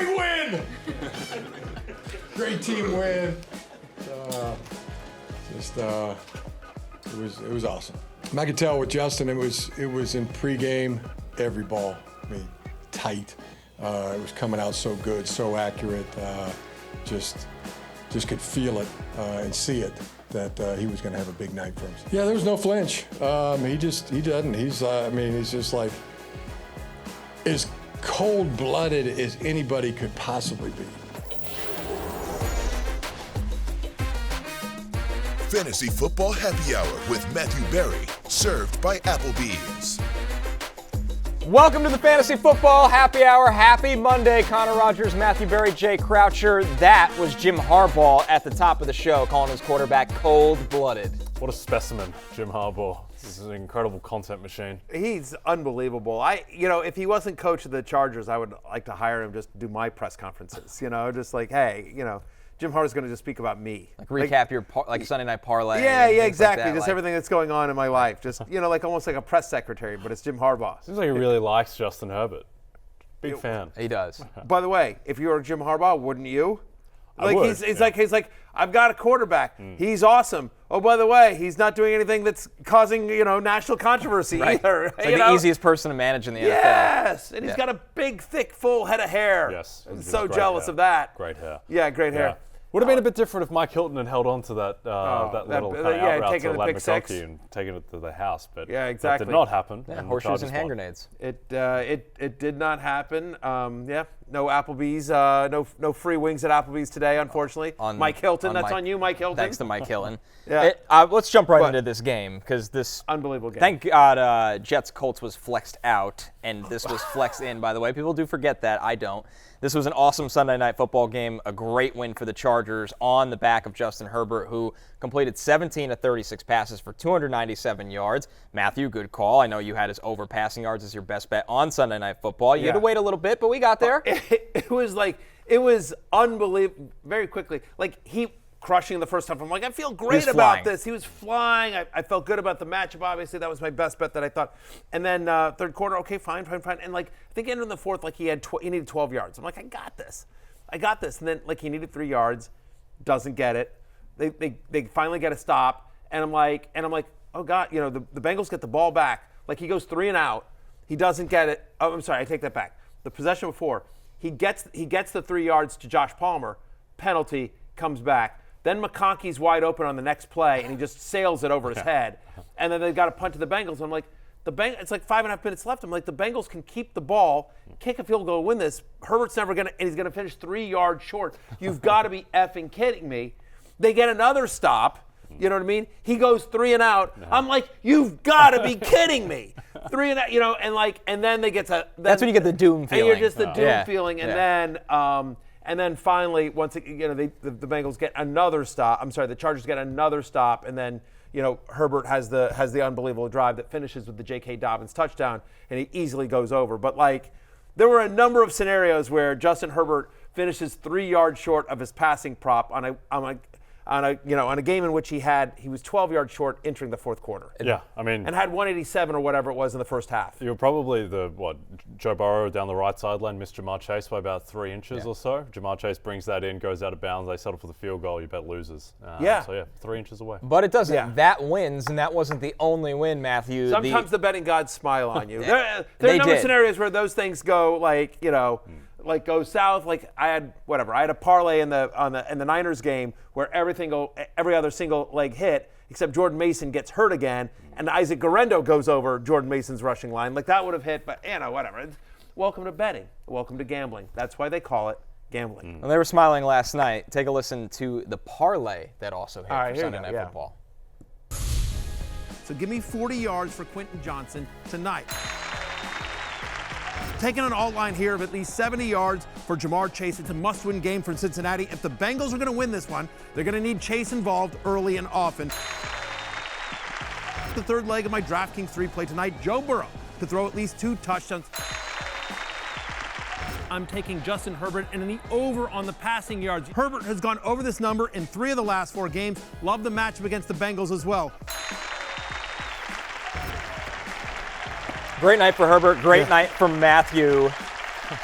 Great win! Great team win. It was awesome. I could tell with Justin, it was in pregame, every ball, tight. It was coming out so good, so accurate. Just could feel it and see it that he was going to have a big night for him. Yeah, there was no flinch. He doesn't. He's just like as cold-blooded as anybody could possibly be. Fantasy Football Happy Hour with Matthew Berry, served by Applebee's. Welcome to the Fantasy Football Happy Hour. Happy Monday. Connor Rogers, Matthew Berry, Jay Croucher. That was Jim Harbaugh at the top of the show, calling his quarterback cold-blooded. What a specimen, Jim Harbaugh. This is an incredible content machine. He's unbelievable. If he wasn't coach of the Chargers, I would like to hire him just to do my press conferences. Just like, hey, Jim Harbaugh's going to just speak about me. Like recap your Sunday night parlay. Yeah, exactly. Like just everything that's going on in my life. Just, like almost like a press secretary, but it's Jim Harbaugh. Seems like he really likes Justin Herbert. Big fan. He does. By the way, if you were Jim Harbaugh, wouldn't you? I would. He's like, I've got a quarterback. He's awesome. Oh, by the way, he's not doing anything that's causing, national controversy either. It's like the easiest person to manage in the NFL. Yes, and he's got a big, thick, full head of hair. Yes. I'm so jealous of that. Great hair. Yeah, great hair. Would have been a bit different if Mike Hilton had held on to that little kind of out route to lad McConkey and taken it to the house, but that did not happen. Yeah, horseshoes and hand grenades. It did not happen. No Applebee's, no free wings at Applebee's today, unfortunately. Mike Hilton, that's on you, Mike Hilton. Thanks to Mike Hilton. Let's jump right into this game because this unbelievable game. Thank God, Jets Colts was flexed out, and this was flexed in. By the way, people do forget that. I don't. This was an awesome Sunday night football game, a great win for the Chargers on the back of Justin Herbert, who completed 17 of 36 passes for 297 yards. Matthew, good call. I know you had his over passing yards as your best bet on Sunday night football. You had to wait a little bit, but we got there. It was unbelievable. Very quickly, he crushing the first time. I'm like, I feel great about this. He was flying. I felt good about the matchup. Obviously, that was my best bet that I thought. And then third quarter, okay, fine. And I think ended in the fourth, he needed 12 yards. I'm like, I got this. And then he needed 3 yards, doesn't get it. They finally get a stop, and I'm like, oh God, the Bengals get the ball back. He goes 3 and out. He doesn't get it. Oh, I'm sorry, I take that back. The possession before, he gets the 3 yards to Josh Palmer, penalty, comes back. Then McConkey's wide open on the next play, and he just sails it over his head. And then they've got to punt to the Bengals. I'm like, it's 5.5 minutes left. I'm like, the Bengals can keep the ball, kick a field goal, win this. Herbert's never going to, and he's going to finish 3 yards short. You've got to be effing kidding me. They get another stop. You know what I mean? He goes 3 and out. I'm like, you've got to be kidding me. 3 and out, and then they get to. That's when you get the doom feeling. And you're just the doom feeling, and then finally, once the Bengals get another stop. I'm sorry, the Chargers get another stop, and then Herbert has the unbelievable drive that finishes with the J.K. Dobbins touchdown, and he easily goes over. But there were a number of scenarios where Justin Herbert finishes 3 yards short of his passing prop on a game in which he was 12 yards short entering the fourth quarter. Yeah, and had 187 or whatever it was in the first half. You're probably Joe Burrow down the right sideline missed Jamar Chase by about 3 inches or so. Jamar Chase brings that in, goes out of bounds. They settle for the field goal. You bet loses. 3 inches away. But it doesn't. Yeah. That wins, and that wasn't the only win, Matthew. Sometimes the betting gods smile on you. There are a number of scenarios where those things go go south. I had a parlay in the Niners game where every other single leg hit, except Jordan Mason gets hurt again, and Isaac Guerrero goes over Jordan Mason's rushing line. That would have hit, but whatever. Welcome to betting. Welcome to gambling. That's why they call it gambling. Well, they were smiling last night. Take a listen to the parlay that also hit for Sunday Night Football. So give me 40 yards for Quentin Johnson tonight. Taking an alt line here of at least 70 yards for Jamar Chase. It's a must-win game for Cincinnati. If the Bengals are going to win this one, they're going to need Chase involved early and often. The third leg of my DraftKings 3 play tonight, Joe Burrow to throw at least 2 touchdowns. I'm taking Justin Herbert and the over on the passing yards. Herbert has gone over this number in 3 of the last 4 games. Love the matchup against the Bengals as well. Great night for Herbert. Great night for Matthew.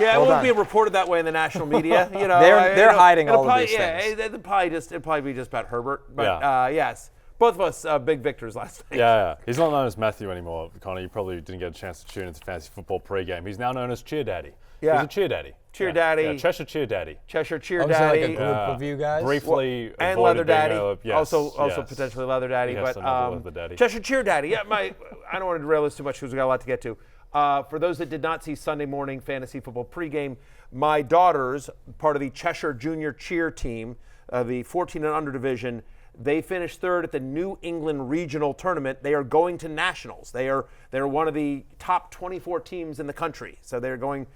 Yeah, it Well won't done. be reported that way in the national media. You know, They're hiding it'll all of these things. It'll probably be just about Herbert. But yes, both of us big victors last night. Yeah. He's not known as Matthew anymore, Connor. You probably didn't get a chance to tune into fantasy football pregame. He's now known as Cheer Daddy. Yeah. He's a Cheer Daddy. Cheer Daddy. Yeah, Cheshire Cheer Daddy. Cheshire Cheer Was there Daddy. like a group of you guys? Briefly And avoided Leather being Daddy. yes, Also potentially Leather Daddy. Yes, but another Leather Daddy. Cheshire Cheer Daddy. Yeah, I don't want to derail this too much because we got a lot to get to. For those that did not see Sunday morning fantasy football pregame, my daughters, part of the Cheshire Junior Cheer team, the 14 and under division, they finished third at the New England Regional Tournament. They are going to nationals. They're one of the top 24 teams in the country. So we're going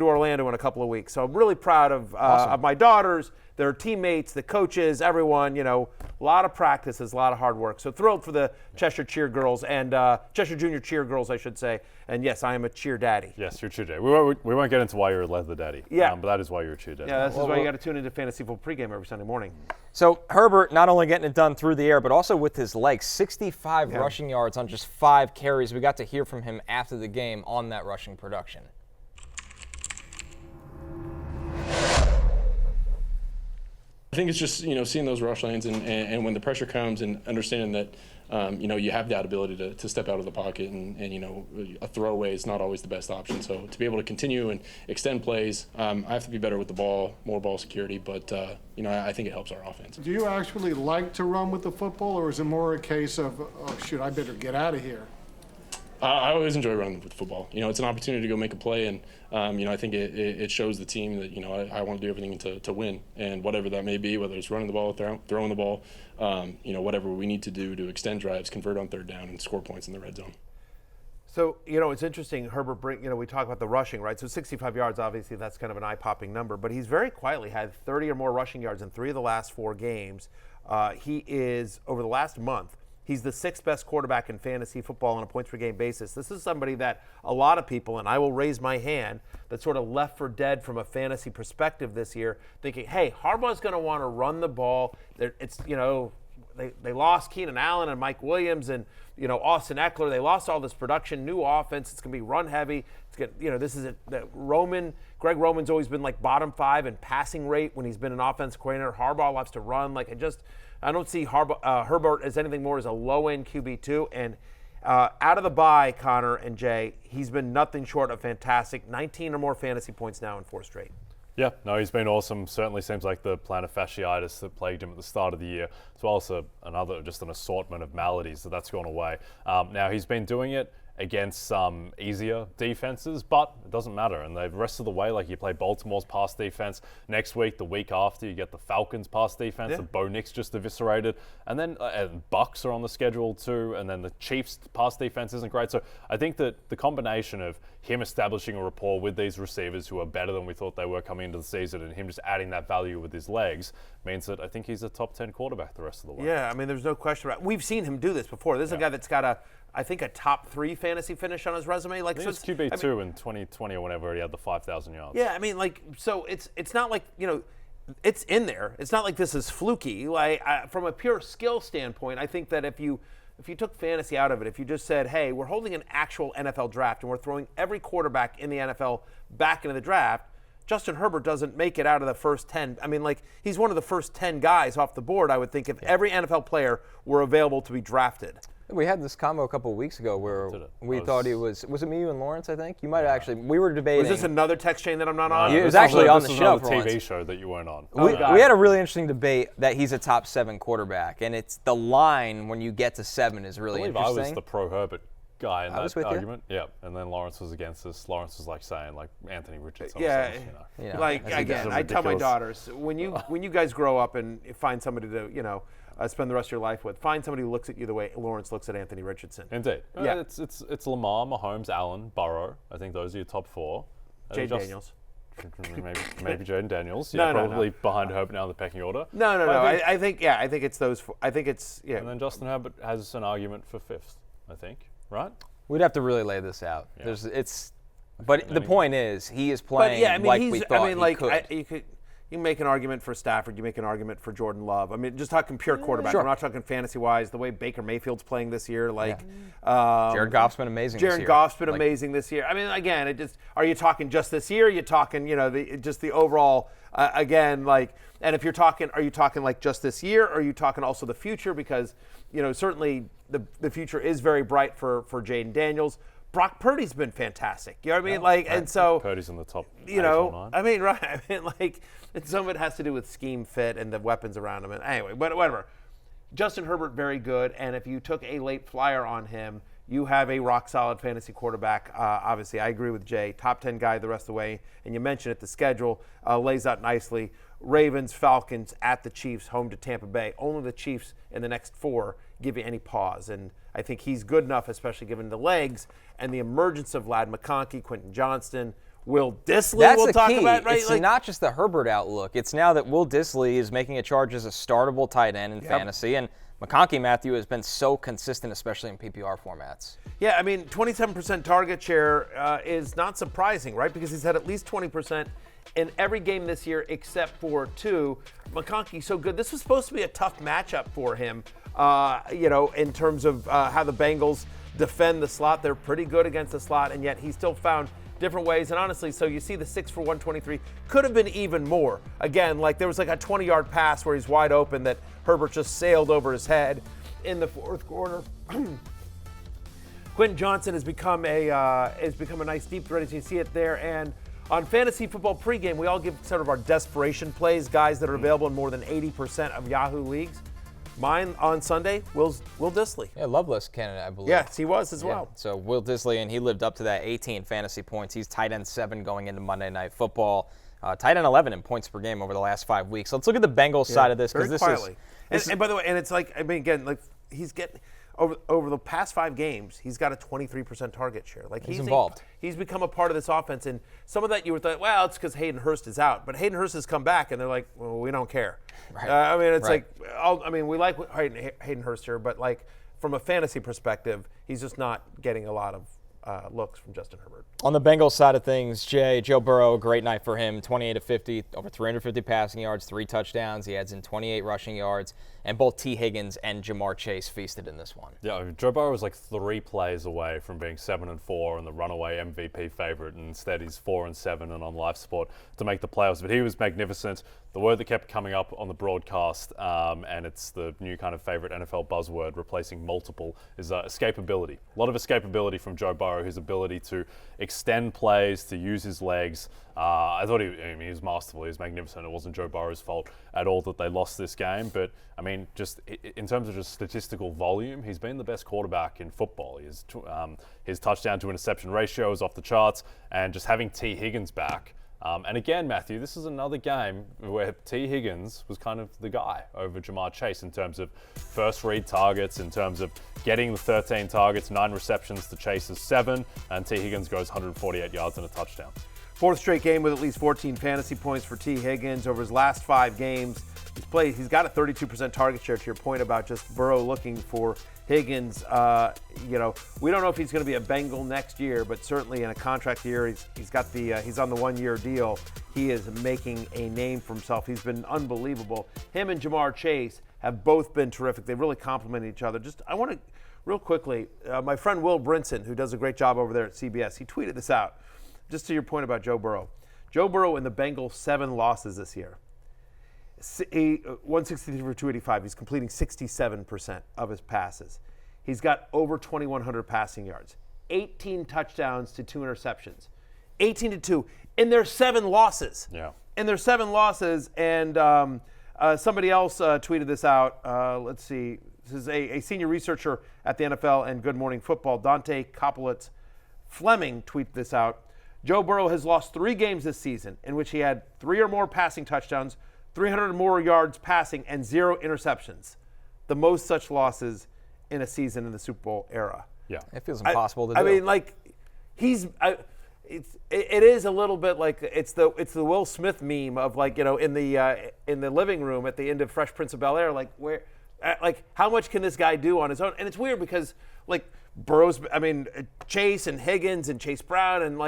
to Orlando in a couple of weeks. So I'm really proud of my daughters, their teammates, the coaches, everyone. You know, a lot of practices, a lot of hard work. So thrilled for the Cheshire Cheer girls and Cheshire Junior Cheer girls, I should say. And yes, I am a cheer daddy. Yes, you're a cheer daddy. We won't get into why you're a leather daddy. Yeah. But that is why you're a cheer daddy. Yeah, this is why you got to tune into fantasy football pregame every Sunday morning. So Herbert not only getting it done through the air, but also with his legs, 65 rushing yards on just 5 carries. We got to hear from him after the game on that rushing production. I think it's just, seeing those rush lanes and when the pressure comes and understanding that, you have that ability to step out of the pocket and a throwaway is not always the best option. So to be able to continue and extend plays, I have to be better with the ball, more ball security, but, I think it helps our offense. Do you actually like to run with the football, or is it more a case of, oh, shoot, I better get out of here? I always enjoy running with football. It's an opportunity to go make a play, and I think it shows the team that I want to do everything to win, and whatever that may be, whether it's running the ball, throwing the ball, whatever we need to do to extend drives, convert on third down, and score points in the red zone. So, it's interesting, Herbert, we talk about the rushing, right? So 65 yards, obviously, that's kind of an eye-popping number, but he's very quietly had 30 or more rushing yards in 3 of the last 4 games. He is, over the last month, he's the 6th best quarterback in fantasy football on a points-per-game basis. This is somebody that a lot of people, and I will raise my hand, that sort of left for dead from a fantasy perspective this year, thinking, hey, Harbaugh's going to want to run the ball. They lost Keenan Allen and Mike Williams and Austin Eckler. They lost all this production, new offense. It's going to be run heavy. This is Greg Roman's always been like bottom 5 in passing rate when he's been an offensive coordinator. Harbaugh loves to run. I don't see Herbert as anything more as a low-end QB2. And out of the bye, Connor and Jay, he's been nothing short of fantastic. 19 or more fantasy points now in 4 straight. Yeah, no, he's been awesome. Certainly seems like the plantar fasciitis that plagued him at the start of the year, as well as an assortment of maladies that's gone away. Now, he's been doing it against some easier defenses, but it doesn't matter. And the rest of the way, like you play Baltimore's pass defense next week, the week after you get the Falcons pass defense, the Bo Nix just eviscerated, and then Bucks are on the schedule too, and then the Chiefs pass defense isn't great. So I think that the combination of him establishing a rapport with these receivers who are better than we thought they were coming into the season, and him just adding that value with his legs means that I think he's a top 10 quarterback the rest of the way. Yeah, there's no question about it. We've seen him do this before. This is a guy that's got I think a top 3 fantasy finish on his resume. I think it's QB2 in 2020 or whenever he had the 5,000 yards. Yeah, so it's not like, it's in there. It's not like this is fluky. From a pure skill standpoint, I think that if you took fantasy out of it, if you just said, hey, we're holding an actual NFL draft and we're throwing every quarterback in the NFL back into the draft, Justin Herbert doesn't make it out of the first 10. He's one of the first 10 guys off the board, I would think, if every NFL player were available to be drafted. We had this combo a couple of weeks ago where we thought it was it me, you, and Lawrence, I think? You might have actually, we were debating. Was this another text chain that I'm not on? It was actually on the show. This was another TV show that you weren't on. We had a really interesting debate that he's a top 7 quarterback, and it's the line when you get to 7 is really interesting. I was the pro Herbert guy in that argument. You? Yeah, and then Lawrence was against us. Lawrence was saying Anthony Richardson. Yeah, again, I tell my daughters, when you guys grow up and find somebody to spend the rest of your life with, find somebody who looks at you the way Lawrence looks at Anthony Richardson. Indeed. Yeah. It's Lamar, Mahomes, Allen, Burrow. I think those are your top 4. Jay Daniels. Maybe Jaden Daniels. No. Behind Herbert now in the pecking order. No. I think it's those 4. I think it's, And then Justin Herbert has an argument for 5th, I think. Right? We'd have to really lay this out. Yeah. But the point is, he is playing we thought he could. You can make an argument for Stafford. You make an argument for Jordan Love. I mean, just talking pure quarterback. We're not talking fantasy-wise. The way Baker Mayfield's playing this year, Jared Goff's been amazing this year. Jared Goff's been amazing this year. I mean, again, are you talking just this year? Are you talking, just the overall, and if you're talking, are you talking like just this year? Or are you talking also the future? Because, certainly the future is very bright for Jaden Daniels. Brock Purdy's been fantastic. You know what I mean? Right. And so Purdy's in the top. And some of it has to do with scheme fit and the weapons around him. And anyway, but whatever. Justin Herbert, very good. And if you took a late flyer on him, you have a rock solid fantasy quarterback. Obviously, I agree with Jay. Top 10 guy the rest of the way. And you mentioned it, the schedule lays out nicely. Ravens, Falcons, at the Chiefs, home to Tampa Bay. Only the Chiefs in the next 4 give you any pause. And I think he's good enough, especially given the legs and the emergence of Lad McConkey, Quentin Johnston, Will Dissly. That's we'll the talk key. about, right? It's not just the Herbert outlook. It's now that Will Dissly is making a charge as a startable tight end in fantasy. And McConkey, Matthew, has been so consistent, especially in PPR formats. Yeah, I mean, 27% target share is not surprising, right? Because he's had at least 20% in every game this year except for 2. McConkey, so good. This was supposed to be a tough matchup for him, in terms of how the Bengals defend the slot. They're pretty good against the slot, and yet he still found different ways. And honestly, so you see the 6 for 123 could have been even more. Again, there was a 20-yard pass where he's wide open that Herbert just sailed over his head in the 4th quarter. Quentin Johnston has become a nice deep threat, as you see it there. And on Fantasy Football Pregame, we all give sort of our desperation plays, guys that are available in more than 80% of Yahoo leagues. Mine on Sunday, Will Dissly. Yeah, Loveless candidate, I believe. Yes, he was as well. So Will Dissly, and he lived up to that 18 fantasy points. He's tight end 7 going into Monday Night Football. Tight end 11 in points per game over the last 5 weeks. So let's look at the Bengals side of this, because this quietly. is. And by the way, and it's he's getting over the past 5 games, he's got a 23% target share. He's involved. He's become a part of this offense, and some of that you were thought, well, it's because Hayden Hurst is out, but Hayden Hurst has come back, and they're like, well, we don't care. Right. We like Hayden Hurst here, but from a fantasy perspective, he's just not getting a lot of looks from Justin Herbert. On the Bengals side of things, Joe Burrow, a great night for him. 28 of 50, over 350 passing yards, 3 touchdowns. He adds in 28 rushing yards, and both T. Higgins and Jamar Chase feasted in this one. Yeah, Joe Burrow was 3 plays away from being 7-4 and the runaway MVP favorite, and instead he's 4-7 and on life support to make the playoffs. But he was magnificent. The word that kept coming up on the broadcast, and it's the new kind of favorite NFL buzzword replacing multiple, is escapability. A lot of escapability from Joe Burrow, his ability to extend plays, to use his legs. I thought he was masterful. He was magnificent. It wasn't Joe Burrow's fault at all that they lost this game. But, just in terms of just statistical volume, he's been the best quarterback in football. His touchdown to interception ratio is off the charts. And just having T. Higgins back. And again, Matthew, this is another game where T. Higgins was kind of the guy over Jamar Chase in terms of first read targets, in terms of getting the 13 targets, 9 receptions to Chase's 7, and T. Higgins goes 148 yards and a touchdown. 4th straight game with at least 14 fantasy points for T. Higgins over his last 5 games. He's got a 32% target share, to your point about just Burrow looking for Higgins. We don't know if he's going to be a Bengal next year, but certainly in a contract year, he's on the 1-year deal. He is making a name for himself. He's been unbelievable. Him and Jamar Chase have both been terrific. They really complement each other. I want to, real quickly, my friend Will Brinson, who does a great job over there at CBS, he tweeted this out. Just to your point about Joe Burrow. Joe Burrow in the Bengals' 7 losses this year. 163 for 285. He's completing 67% of his passes. He's got over 2,100 passing yards. 18 touchdowns to 2 interceptions. 18-2 in their 7 losses. Yeah. In their 7 losses, and somebody else tweeted this out. Let's see. This is a senior researcher at the NFL and Good Morning Football, Dante Kopolitz Fleming, tweeted this out. Joe Burrow has lost 3 games this season in which he had 3 or more passing touchdowns, 300 or more yards passing, and 0 interceptions. The most such losses in a season in the Super Bowl era. Yeah, it feels impossible to do. It is a little bit like it's the Will Smith meme of in the living room at the end of Fresh Prince of Bel-Air, how much can this guy do on his own? And it's weird because Burrow's, Chase and Higgins and Chase Brown and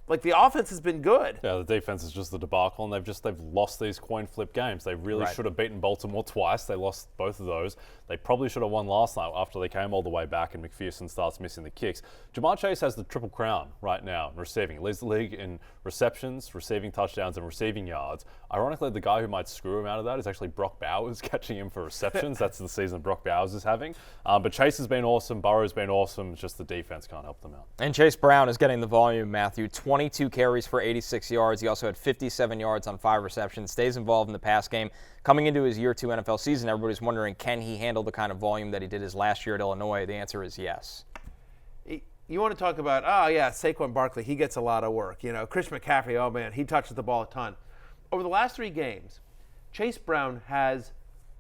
like the offense has been good. Yeah, the defense is just the debacle, and they've lost these coin flip games. They really should have beaten Baltimore twice. They lost both of those. They probably should have won last night after they came all the way back and McPherson starts missing the kicks. Jamar Chase has the triple crown right now in receiving. He leads the league in receptions, receiving touchdowns, and receiving yards. Ironically, the guy who might screw him out of that is actually Brock Bowers catching him for receptions. That's the season Brock Bowers is having. But Chase has been awesome. Burrow's been awesome. It's just the defense can't help them out. And Chase Brown is getting the volume, Matthew. 22 carries for 86 yards. He also had 57 yards on 5 receptions. Stays involved in the pass game. Coming into his year 2 NFL season, everybody's wondering, can he handle the kind of volume that he did his last year at Illinois? The answer is yes. You want to talk about, Saquon Barkley, he gets a lot of work. Chris McCaffrey, oh man, he touches the ball a ton. Over the last 3 games, Chase Brown has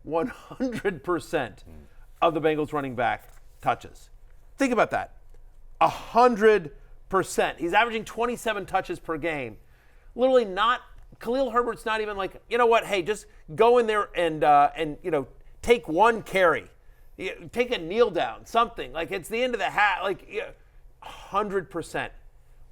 100% of the Bengals running back touches. Think about that. 100%. He's averaging 27 touches per game. Literally not, Khalil Herbert's not even like, you know what, hey, just go in there and take 1 carry. Take a kneel down, something. Like, it's the end of the hat. Like, 100%.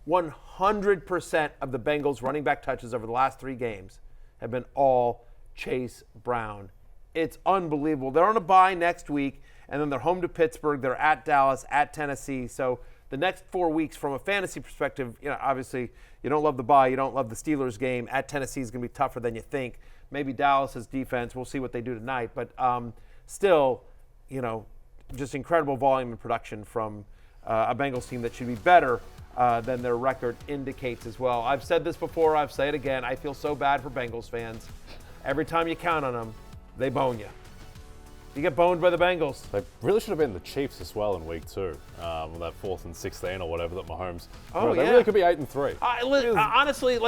100% of the Bengals running back touches over the last 3 games have been all Chase Brown. It's unbelievable. They're on a bye next week, and then they're home to Pittsburgh. They're at Dallas, at Tennessee. So the next 4 weeks, from a fantasy perspective, obviously you don't love the bye. You don't love the Steelers game. At Tennessee is going to be tougher than you think. Maybe Dallas's defense. We'll see what they do tonight. But still, just incredible volume and production from a Bengals team that should be better than their record indicates as well. I've said this before. I'll say it again. I feel so bad for Bengals fans. Every time you count on them, they bone you. You get boned by the Bengals. They really should have been the Chiefs as well in week 2, with that 4th and 16 or whatever that Mahomes. They really could be 8-3. Honestly,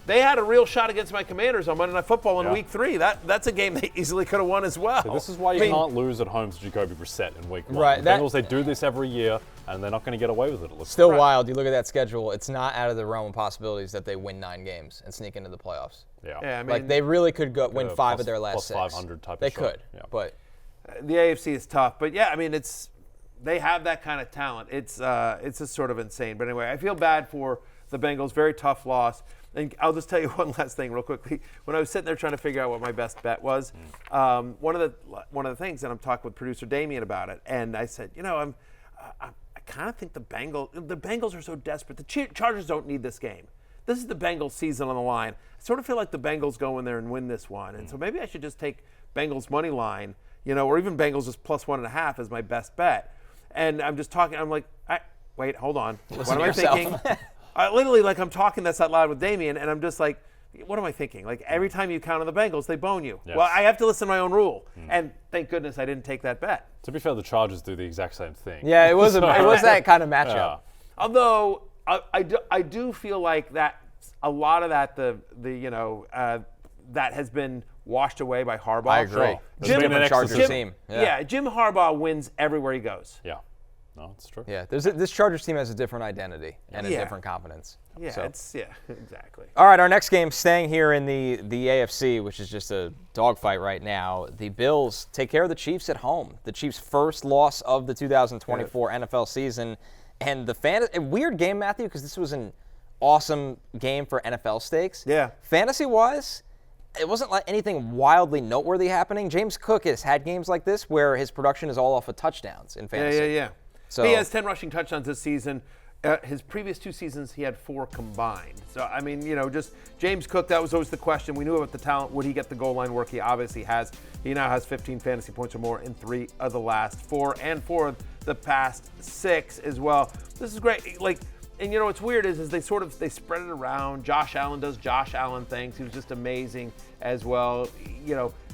they had a real shot against my Commanders on Monday Night Football in week 3. That's a game they easily could have won as well. So this is why you can't lose at home to Jacoby Brissett in week 1. Right, The Bengals, they do this every year, and they're not going to get away with it. It looks Still wild. You look at that schedule, it's not out of the realm of possibilities that they win 9 games and sneak into the playoffs. Yeah, I mean, they really could win 5 of their last 6. Plus 500 type they of shot. could, Yeah. but the AFC is tough. But yeah, I mean, they have that kind of talent. It's just sort of insane. But anyway, I feel bad for the Bengals. Very tough loss. And I'll just tell you one last thing real quickly. When I was sitting there trying to figure out what my best bet was, one of the things, and I'm talking with producer Damien about it, and I said, I kind of think the Bengals are so desperate. The Chargers don't need this game. This is the Bengals season on the line. I sort of feel like the Bengals go in there and win this one. And so maybe I should just take Bengals money line, or even Bengals just plus 1.5 as my best bet. And I'm just talking, I'm like, wait, hold on. What am I thinking? Literally, I'm talking this out loud with Damien, and I'm just like, what am I thinking? Like, every time you count on the Bengals, they bone you. Yes. Well, I have to listen to my own rule. And thank goodness I didn't take that bet. To be fair, the Chargers do the exact same thing. yeah, it was that kind of matchup. Yeah. Although I do feel like that a lot of that that has been washed away by Harbaugh. I agree. There's been an extra Chargers team. Jim Harbaugh wins everywhere he goes. Yeah. No, it's true. Yeah, this Chargers team has a different identity and a different confidence. Yeah, So. Exactly. All right, our next game, staying here in the AFC, which is just a dogfight right now. The Bills take care of the Chiefs at home. The Chiefs' first loss of the 2024 NFL season. And a weird game, Matthew, because this was an awesome game for NFL stakes. Yeah. Fantasy-wise, it wasn't like anything wildly noteworthy happening. James Cook has had games like this where his production is all off of touchdowns in fantasy. Yeah. So he has 10 rushing touchdowns this season. His previous 2 seasons, he had 4 combined. So, I mean, just James Cook, that was always the question. We knew about the talent. Would he get the goal line work? He obviously has. He now has 15 fantasy points or more in 3 of the last 4 and 4 of the past 6 as well. This is great. And what's weird is they spread it around. Josh Allen does Josh Allen things. He was just amazing as well.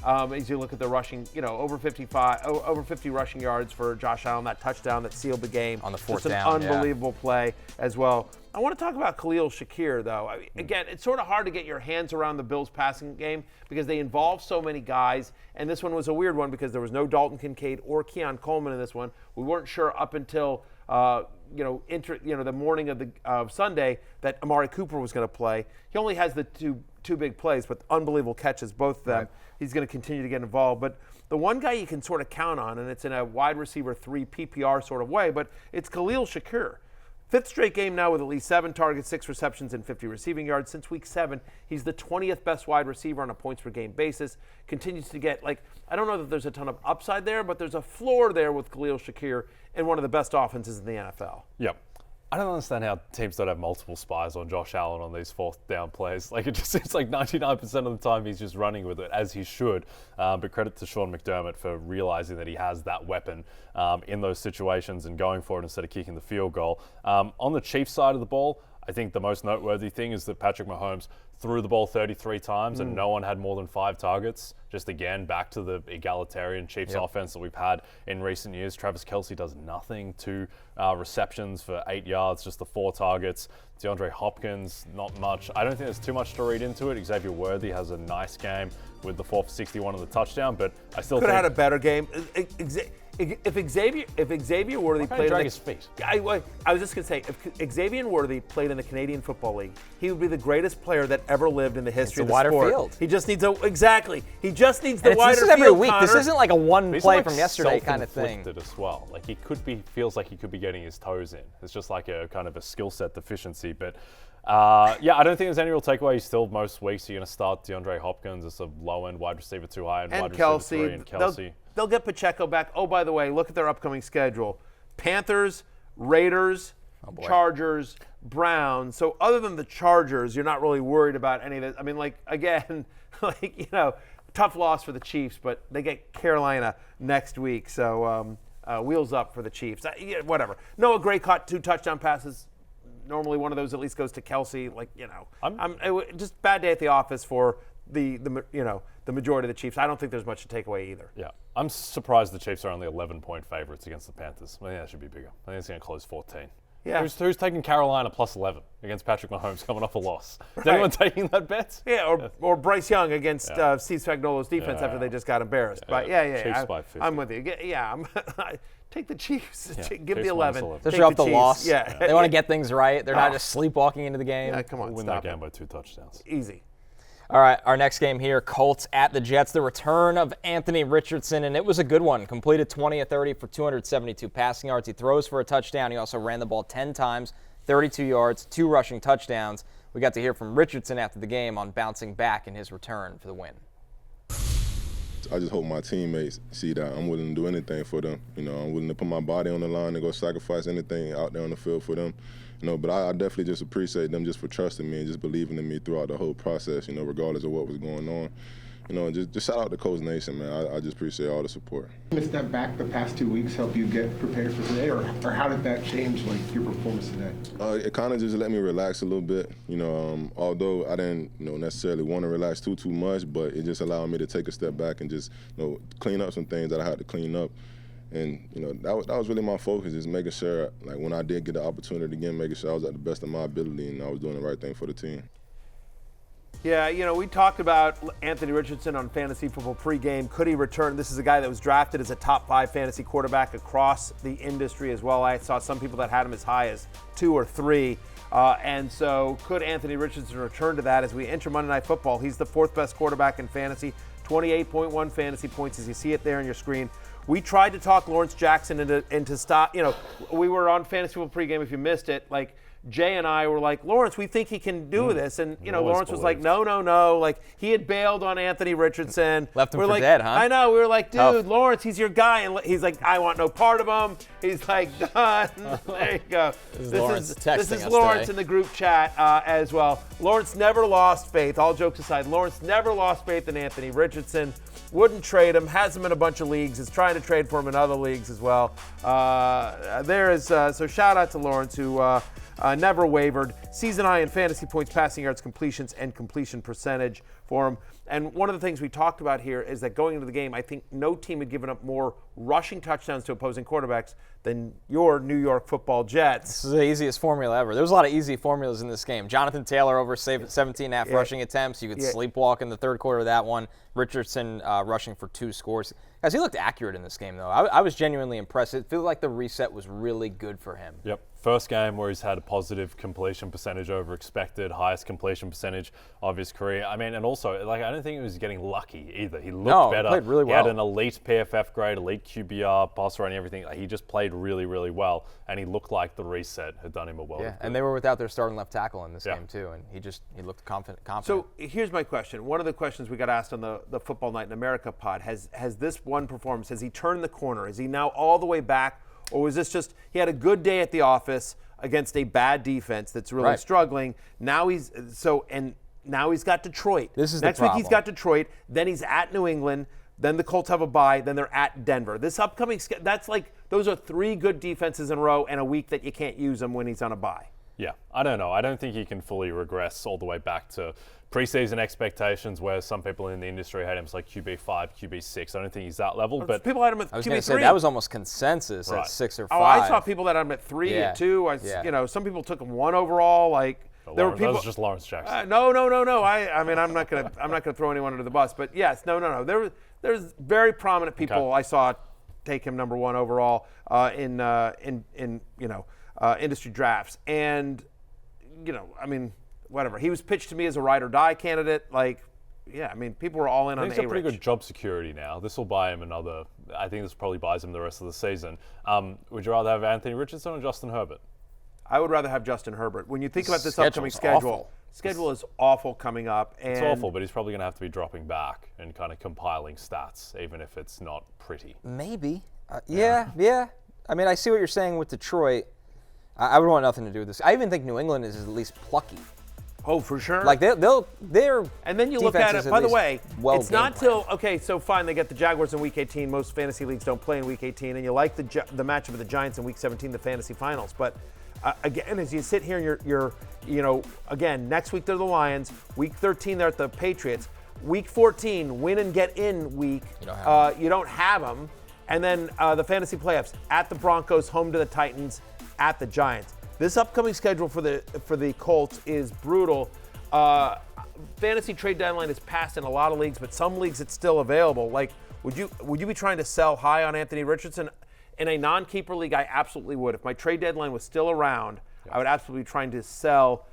As you look at the rushing, over 50 rushing yards for Josh Allen, that touchdown that sealed the game on the 4th down. Just an unbelievable play as well. I want to talk about Khalil Shakir, though. Again, it's sort of hard to get your hands around the Bills' passing game because they involve so many guys. And this one was a weird one because there was no Dalton Kincaid or Keon Coleman in this one. We weren't sure up until the morning of Sunday that Amari Cooper was going to play. He only has the two big plays, but unbelievable catches, both of them. Right. He's going to continue to get involved. But the one guy you can sort of count on, and it's in a wide receiver 3 PPR sort of way, but it's Khalil Shakir. Fifth straight game now with at least 7 targets, 6 receptions, and 50 receiving yards. Since week 7, he's the 20th best wide receiver on a points-per-game basis. Continues to get, I don't know that there's a ton of upside there, but there's a floor there with Khalil Shakir and one of the best offenses in the NFL. Yep. I don't understand how teams don't have multiple spies on Josh Allen on these 4th down plays. It just seems like 99% of the time he's just running with it, as he should. But credit to Sean McDermott for realizing that he has that weapon in those situations and going for it instead of kicking the field goal. On the Chiefs side of the ball, I think the most noteworthy thing is that Patrick Mahomes threw the ball 33 times and no one had more than 5 targets. Just again, back to the egalitarian Chiefs offense that we've had in recent years. Travis Kelce does nothing. 2 receptions for 8 yards, just the 4 targets. DeAndre Hopkins, not much. I don't think there's too much to read into it. Xavier Worthy has a nice game with the 4 for 61 on the touchdown, but I still could think... have had a better game. If Xavier Worthy played, drag his feet. I was just gonna say, if Xavier Worthy played in the Canadian Football League, he would be the greatest player that ever lived in the history of the wider sport. field. He just needs He just needs the wider field. This is every week. Connor. This isn't like a one He's play from yesterday kind of thing. As well. He feels like he could be getting his toes in. It's just like a kind of a skill set deficiency, but. I don't think there's any real takeaway. Still, most weeks you're going to start DeAndre Hopkins as a low-end wide receiver 2 high and wide receiver 3 and Kelce. They'll get Pacheco back. Oh, by the way, look at their upcoming schedule. Panthers, Raiders, Chargers, Browns. So other than the Chargers, you're not really worried about any of this. I mean, again, tough loss for the Chiefs, but they get Carolina next week. So wheels up for the Chiefs. Whatever. Noah Gray caught 2 touchdown passes. Normally one of those at least goes to Kelce. Just bad day at the office for the majority of the Chiefs. I don't think there's much to take away either. Yeah, I'm surprised the Chiefs are only 11-point favorites against the Panthers. I think that should be bigger. I think it's going to close 14. Yeah. Who's taking Carolina plus 11 against Patrick Mahomes coming off a loss? Is anyone taking that bet? Yeah, or Bryce Young against Steve Spagnuolo's defense after they just got embarrassed. But Chiefs by 50. I'm with you. Yeah, take the Chiefs. Give Chiefs the 11. Especially off the loss. Yeah. They want to get things right. They're not just sleepwalking into the game. Yeah, come on, Win that game by 2 touchdowns. Easy. All right, our next game here, Colts at the Jets. The return of Anthony Richardson, and it was a good one. Completed 20 of 30 for 272 passing yards. He throws for a touchdown. He also ran the ball 10 times, 32 yards, 2 rushing touchdowns. We got to hear from Richardson after the game on bouncing back in his return for the win. I just hope my teammates see that I'm willing to do anything for them. I'm willing to put my body on the line and go sacrifice anything out there on the field for them. But I definitely just appreciate them just for trusting me and just believing in me throughout the whole process, regardless of what was going on. Just shout out to Coach Nation, man. I just appreciate all the support. To step back the past 2 weeks help you get prepared for today, or how did that change your performance today? It kind of just let me relax a little bit. Although I didn't necessarily want to relax too much, but it just allowed me to take a step back and just clean up some things that I had to clean up. And that was really my focus, is making sure, when I did get the opportunity again, making sure I was at the best of my ability and I was doing the right thing for the team. Yeah, we talked about Anthony Richardson on Fantasy Football pregame. Could he return? This is a guy that was drafted as a top 5 fantasy quarterback across the industry as well. I saw some people that had him as high as 2 or 3. And so could Anthony Richardson return to that as we enter Monday Night Football? He's the 4th best quarterback in fantasy, 28.1 fantasy points as you see it there on your screen. We tried to talk Lawrence Jackson into stop. We were on Fantasy Football pregame. If you missed it, Jay and I were like, Lawrence, we think he can do this. And, Lawrence was like, no. He had bailed on Anthony Richardson. Left him for dead, huh? I know. We were like, dude, Tough. Lawrence, he's your guy. And he's like, I want no part of him. He's like, done. There you go. This is Lawrence today. in the group chat as well. Lawrence never lost faith. All jokes aside, Lawrence never lost faith in Anthony Richardson. Wouldn't trade him. Has him in a bunch of leagues. Is trying to trade for him in other leagues as well. So shout out to Lawrence, who never wavered. Season high in fantasy points, passing yards, completions, and completion percentage for him. And one of the things we talked about here is that going into the game, I think no team had given up more rushing touchdowns to opposing quarterbacks than your New York Football Jets. This is the easiest formula ever. There was a lot of easy formulas in this game. Jonathan Taylor over 17.5 rushing attempts. You could sleepwalk in the third quarter of that one. Richardson rushing for 2 scores. Guys, he looked accurate in this game, though. I was genuinely impressed. It feels like the reset was really good for him. Yep. First game where he's had a positive completion percentage over expected, highest completion percentage of his career. I mean, and also, like, I don't think he was getting lucky either. He looked better. He played really well. He had an elite PFF grade, elite QBR, passer rating, everything. He just played really, really well, and he looked like the reset had done him a world of good. And they were without their starting left tackle in this game, too, and he looked confident. So here's my question. One of the questions we got asked on the Football Night in America pod, has this one performance, has he turned the corner? Is he now all the way back? Or was this just he had a good day at the office against a bad defense that's really struggling? Now he's got Detroit. This is next the problem. week he's got Detroit. Then he's at New England. Then the Colts have a bye. Then they're at Denver. This upcoming that's like those are 3 good defenses in a row and a week that you can't use them when he's on a bye. Yeah, I don't know. I don't think he can fully regress all the way back to preseason expectations where some people in the industry had him as like QB5, QB6. I don't think he's that level. But people had him at I was QB3. going to say that was almost consensus at 6 or 5. Oh, I saw people that had him at 3 at 2. Some people took him 1 overall. Like there were people. That was just Lawrence Jackson. No. I mean, I'm not gonna throw anyone under the bus. But yes, no. There's very prominent people I saw take him number 1 overall in industry drafts. And I mean, whatever. He was pitched to me as a ride or die candidate. Like, I mean, people were all in on He's A-Rich. got pretty good job security now. This will buy him I think this probably buys him the rest of the season. Would you rather have Anthony Richardson or Justin Herbert? I would rather have Justin Herbert. When you think about this upcoming schedule is awful coming up. And it's awful, but he's probably going to have to be dropping back and kind of compiling stats, even if it's not pretty. Maybe. Yeah. I mean, I see what you're saying with Detroit. I would want nothing to do with this. I even think New England is at least plucky. Oh, for sure. Like they're and then you look at it. By the way, it's not till so fine. They get the Jaguars in Week 18. Most fantasy leagues don't play in Week 18, and you like the matchup of the Giants in Week 17, the fantasy finals. But again, as you sit here and you're again next week they're the Lions. Week 13 they're at the Patriots. Week 14 win and get in week. You don't have them, and then the fantasy playoffs at the Broncos, home to the Titans, at the Giants. This upcoming schedule for the Colts is brutal. Fantasy trade deadline is passed in a lot of leagues, but some leagues it's still available. Like, would you be trying to sell high on Anthony Richardson? In a non-keeper league, I absolutely would. If my trade deadline was still around, I would absolutely be trying to sell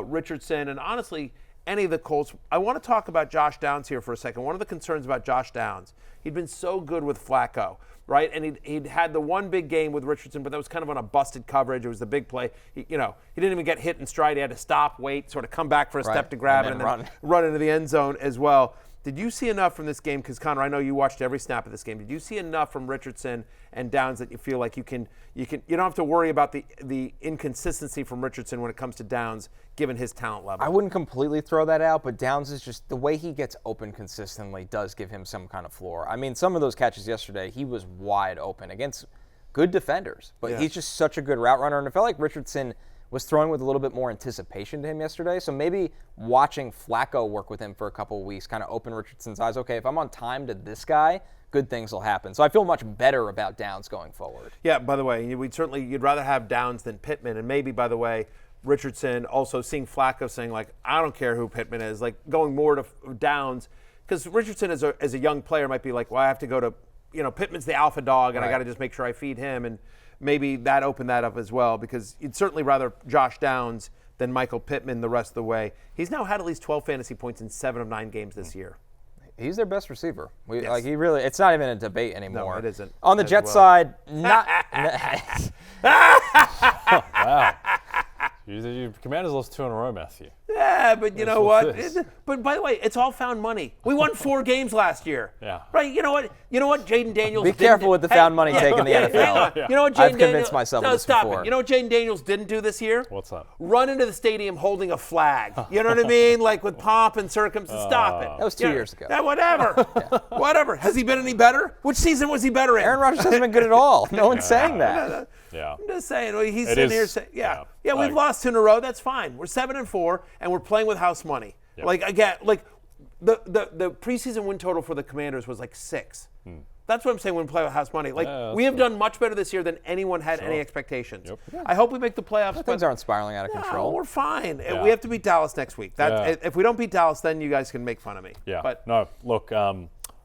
Richardson. And honestly, any of the Colts. I want to talk about Josh Downs here for a second. One of the concerns about Josh Downs, he'd been so good with Flacco. Right, and he'd had the one big game with Richardson, but that was kind of on a busted coverage. It was the big play. He didn't even get hit in stride. He had to stop, wait, sort of come back for a step to grab it, and then run into the end zone as well. Did you see enough from this game? Because Connor, I know you watched every snap of this game. Did you see enough from Richardson and Downs that you feel like you don't have to worry about the inconsistency from Richardson when it comes to Downs, given his talent level? I wouldn't completely throw that out, but Downs is just the way he gets open consistently does give him some kind of floor. I mean, some of those catches yesterday, he was wide open against good defenders, but he's just such a good route runner, and it felt like Richardson was throwing with a little bit more anticipation to him yesterday. So maybe watching Flacco work with him for a couple of weeks kind of opened Richardson's eyes. Okay, if I'm on time to this guy, good things will happen. So I feel much better about Downs going forward. Yeah, by the way, you'd rather have Downs than Pittman. And maybe, by the way, Richardson also seeing Flacco saying, like, I don't care who Pittman is, like going more to Downs. Because Richardson as a young player might be like, well, I have to go to, Pittman's the alpha dog and I got to just make sure I feed him. And maybe that opened that up as well, because you'd certainly rather Josh Downs than Michael Pittman the rest of the way. He's now had at least 12 fantasy points in 7 of 9 games this year. He's their best receiver. It's not even a debate anymore. No, it isn't. On the Jets side, not. Wow. Your Commanders lost 2 in a row, Matthew. Yeah, but you know what? But by the way, it's all found money. We won 4 games last year. Yeah. Right? You know what? Jaden Daniels. Be careful with the found money take in the NFL. You know what? I've convinced myself of this stop before. it. You know what Jaden Daniels didn't do this year? What's that? Run into the stadium holding a flag. You know what I mean? Like with pomp and circumstance. Stop it. That was 2 years ago. Whatever. Whatever. Has he been any better? Which season was he better in? Aaron Rodgers hasn't been good at all. No one's saying that. Yeah. I'm just saying. He's sitting here saying, we've lost 2 in a row. That's fine. We're 7-4, and we're playing with house money. Yep. Like, again, the preseason win total for the Commanders was like 6. That's what I'm saying when we play with house money. Like, we have done much better this year than anyone had any expectations. Yep. Yeah. I hope we make the playoffs. Things aren't spiraling out of control. We're fine. Yeah. We have to beat Dallas next week. If we don't beat Dallas, then you guys can make fun of me. Yeah. But no, look,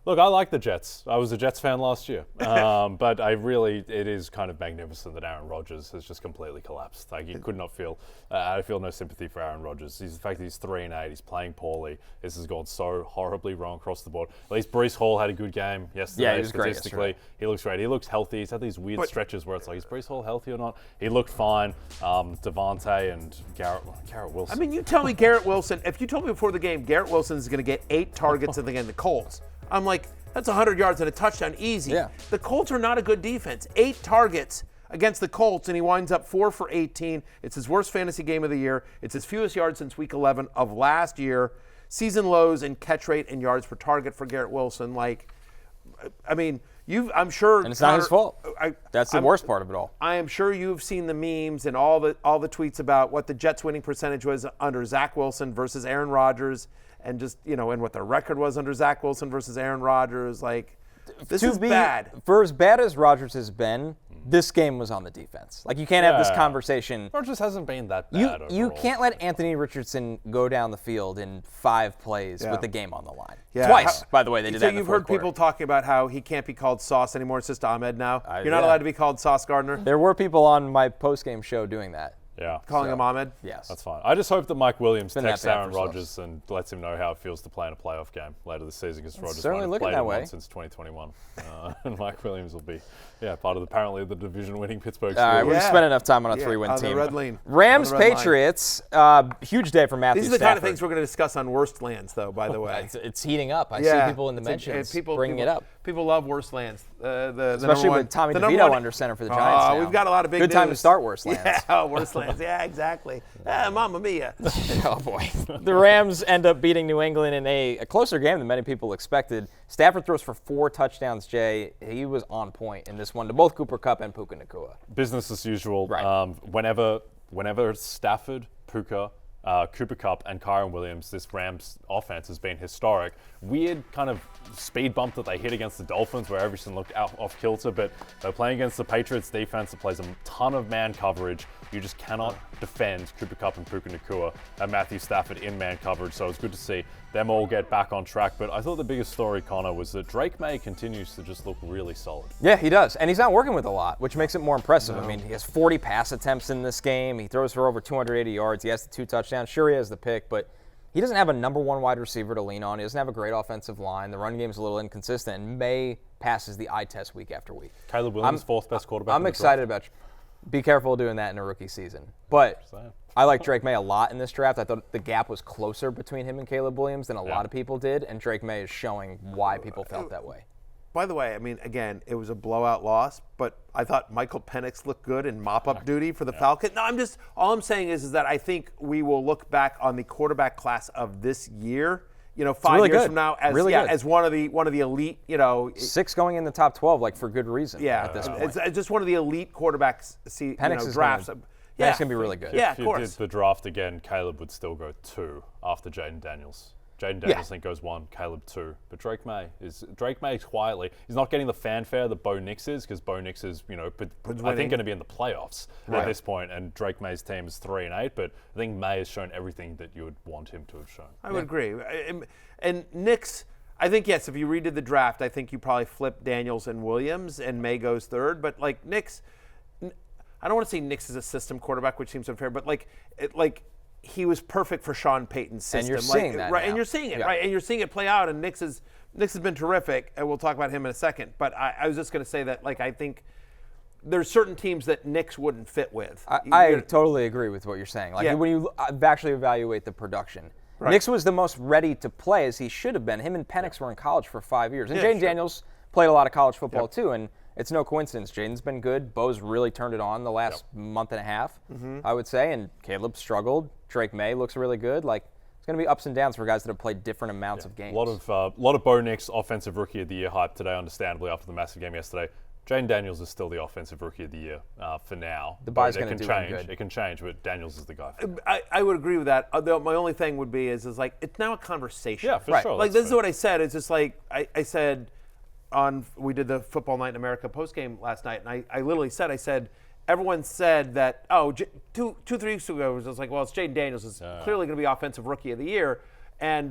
Look, I like the Jets. I was a Jets fan last year. But it is kind of magnificent that Aaron Rodgers has just completely collapsed. Like, you could not feel, I feel no sympathy for Aaron Rodgers. The fact that he's 3-8, he's playing poorly. This has gone so horribly wrong across the board. At least Breece Hall had a good game yesterday. Yeah, he was great statistically. yesterday. He looks great. He looks healthy. He's had these weird stretches where it's like, is Breece Hall healthy or not? He looked fine. Devontae and Garrett Wilson. I mean, you tell me Garrett Wilson, if you told me before the game Garrett Wilson is going to get 8 targets against the Colts, I'm like, that's 100 yards and a touchdown easy. Yeah. The Colts are not a good defense. 8 targets against the Colts, and he winds up 4 for 18. It's his worst fantasy game of the year. It's his fewest yards since week 11 of last year. Season lows in catch rate and yards per target for Garrett Wilson. Like, I mean, I'm sure. And it's not his fault. That's the worst part of it all. I am sure you've seen the memes and all the tweets about what the Jets' winning percentage was under Zach Wilson versus Aaron Rodgers, and just, and what the record was under Zach Wilson versus Aaron Rodgers. Like, this is bad. For as bad as Rodgers has been, this game was on the defense. Like, you can't have this conversation. Rodgers hasn't been that bad You overall. can't let Anthony Richardson go down the field in 5 plays with the game on the line. Yeah. Twice, by the way, they did that in the you've fourth heard people quarter. talking about how he can't be called Sauce anymore. It's just Ahmed now. You're not allowed to be called Sauce Gardner. There were people on my post-game show doing that. Yeah. Calling him Ahmed? Yes. That's fine. I just hope that Mike Williams Been texts that bad Aaron for Rodgers and lets him know how it feels to play in a playoff game later this season, because Rodgers certainly won't have looking played that in way. one since 2021. And Mike Williams will be part of apparently the division-winning Pittsburgh Steelers. All right, we've spent enough time on a 3-win the team. red lane. Rams, On the red line. Patriots, huge day for Matthew These are the Stafford. kind of things we're going to discuss on Worst Lands, though, by the way. It's heating up. I see people in the mentions bringing it up. People love Worst Lands. Especially with Tommy DeVito under center for the Giants now. We've got a lot of big Good time to news. start Worst Lands. Yeah, Worst Lands. Yeah, exactly. Mamma mia. Oh, boy. The Rams end up beating New England in a closer game than many people expected. Stafford throws for 4 touchdowns, Jay. He was on point in this one to both Cooper Kupp and Puka Nacua. Business as usual. Right. Whenever it's Stafford, Puka, Cooper Kupp, and Kyron Williams, this Rams offense has been historic. Weird kind of speed bump that they hit against the Dolphins where everything looked off kilter, but they're playing against the Patriots defense that plays a ton of man coverage. You just cannot defend Cooper Kupp and Puka Nacua and Matthew Stafford in man coverage, so it's good to see them all get back on track. But I thought the biggest story, Connor, was that Drake Maye continues to just look really solid. Yeah, he does. And he's not working with a lot, which makes it more impressive. I mean, he has 40 pass attempts in this game. He throws for over 280 yards. He has the 2 touchdowns. Sure, he has the pick, but he doesn't have a number 1 wide receiver to lean on. He doesn't have a great offensive line. The run game's a little inconsistent. And Maye passes the eye test week after week. Caleb Williams, 4th best quarterback. I'm excited about you. Be careful doing that in a rookie season. But I like Drake Maye a lot in this draft. I thought the gap was closer between him and Caleb Williams than a lot of people did, and Drake Maye is showing why people felt that way. By the way, I mean, again, it was a blowout loss, but I thought Michael Penix looked good in mop-up duty for the Falcons. No, all I'm saying is that I think we will look back on the quarterback class of this year, 5 really years good. from now as Really good. as one of the elite, 6 going in the top 12, like for good reason. At this point, it's just one of the elite quarterbacks. Penix is drafts. Penix can be really good. Yeah, If of you course. did the draft again, Caleb would still go 2 after Jaden Daniels. Jaden Daniels, I think, goes 1, Caleb 2. But Drake Maye quietly, he's not getting the fanfare that Bo Nix is, because Bo Nix is, I think going to be in the playoffs at this point, and Drake May's team is 3-8. But I think Maye has shown everything that you would want him to have shown. I would agree. And Nix, I think, yes, if you redid the draft, I think you probably flip Daniels and Williams, and Maye goes 3rd. But like Nix, I don't want to say Nix is a system quarterback, which seems unfair, but he was perfect for Sean Payton's system. And you're seeing that right? now. And you're seeing it, right? And you're seeing it play out. And Nix has been terrific, and we'll talk about him in a second. But I was just going to say that, I think there's certain teams that Nix wouldn't fit with. I totally agree with what you're saying. When you actually evaluate the production, Nix was the most ready to play as he should have been. Him and Penix were in college for 5 years, and Jaden Daniels played a lot of college football too. And it's no coincidence. Jaden's been good. Bo's really turned it on the last month and a half, I would say. And Caleb struggled. Drake Maye looks really good. It's going to be ups and downs for guys that have played different amounts of games. A lot of Bo Nix offensive rookie of the year hype today, understandably, after the massive game yesterday. Jaden Daniels is still the offensive rookie of the year for now. The bye's But going to do him good. It can change, but Daniels is the guy. I would agree with that. Although my only thing would be is it's now a conversation. Yeah, for sure. This is what I said. It's just I said we did the Football Night in America postgame last night, and I literally said, everyone said that, 2-3 weeks ago, it was just well, it's Jaden Daniels. It's clearly going to be offensive rookie of the year. And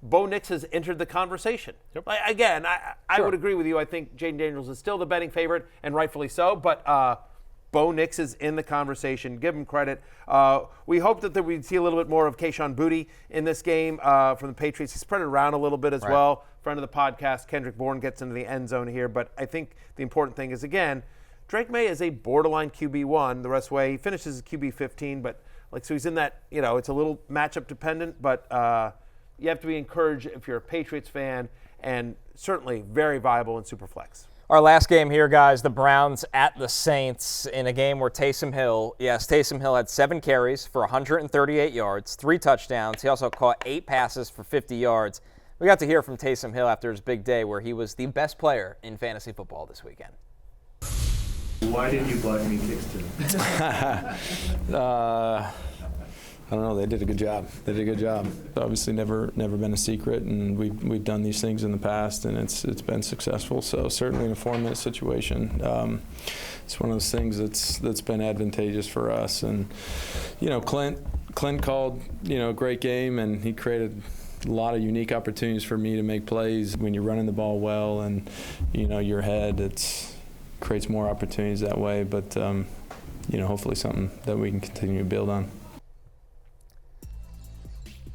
Bo Nix has entered the conversation. Yep. Again, I would agree with you. I think Jaden Daniels is still the betting favorite, and rightfully so, but Bo Nix is in the conversation. Give him credit. We hope that we'd see a little bit more of Kayshon Boutte in this game from the Patriots. He's spread it around a little bit as well. Friend of the podcast, Kendrick Bourne, gets into the end zone here. But I think the important thing is, again, Drake Maye is a borderline QB1 the rest of the way. He finishes as QB 15, but so he's in that, it's a little matchup dependent, but you have to be encouraged if you're a Patriots fan, and certainly very viable in Superflex. Our last game here, guys, the Browns at the Saints in a game where Taysom Hill had 7 carries for 138 yards, 3 touchdowns. He also caught 8 passes for 50 yards. We got to hear from Taysom Hill after his big day where he was the best player in fantasy football this weekend. Why did you block me kicks today? I don't know. They did a good job. Obviously, never been a secret, and we've done these things in the past, and it's been successful. So certainly in a 4-minute situation, it's one of those things that's been advantageous for us. And Clint called a great game, and he created a lot of unique opportunities for me to make plays. When you're running the ball well, and your head, creates more opportunities that way. But hopefully something that we can continue to build on.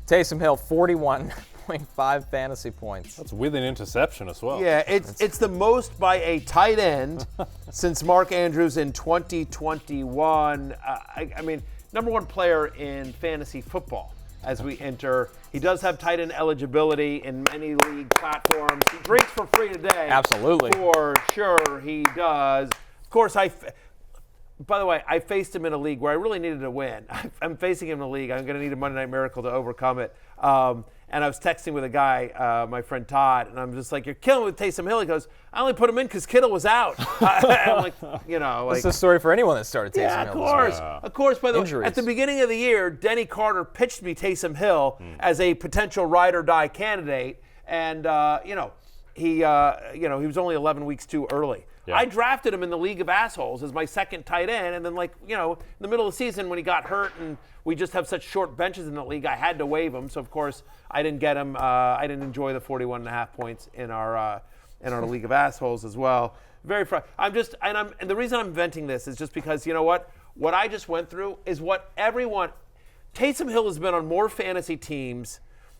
Taysom Hill, 41.5 fantasy points. That's with an interception as well. Yeah, it's the most by a tight end since Mark Andrews in 2021. I mean, number 1 player in fantasy football as we enter. He does have tight end eligibility in many league platforms. He drinks for free today. Absolutely. For sure he does. Of course, by the way, I faced him in a league where I really needed to win. I'm facing him in a league. I'm going to need a Monday Night Miracle to overcome it. And I was texting with a guy, my friend Todd, and I'm just like, "You're killing me with Taysom Hill." He goes, "I only put him in because Kittle was out." I'm like, It's a story for anyone that started Taysom Hill. Yeah, of course. By the way, at the beginning of the year, Denny Carter pitched me Taysom Hill as a potential ride or die candidate, and he was only 11 weeks too early. Yeah. I drafted him in the League of Assholes as my second tight end, and then in the middle of the season when he got hurt and we just have such short benches in the league, I had to waive him. So of course I didn't get him. I didn't enjoy the 41.5 points in our League of Assholes as well. Very frustrating. And the reason I'm venting this is just because what I just went through is what everyone. Taysom Hill has been on more fantasy teams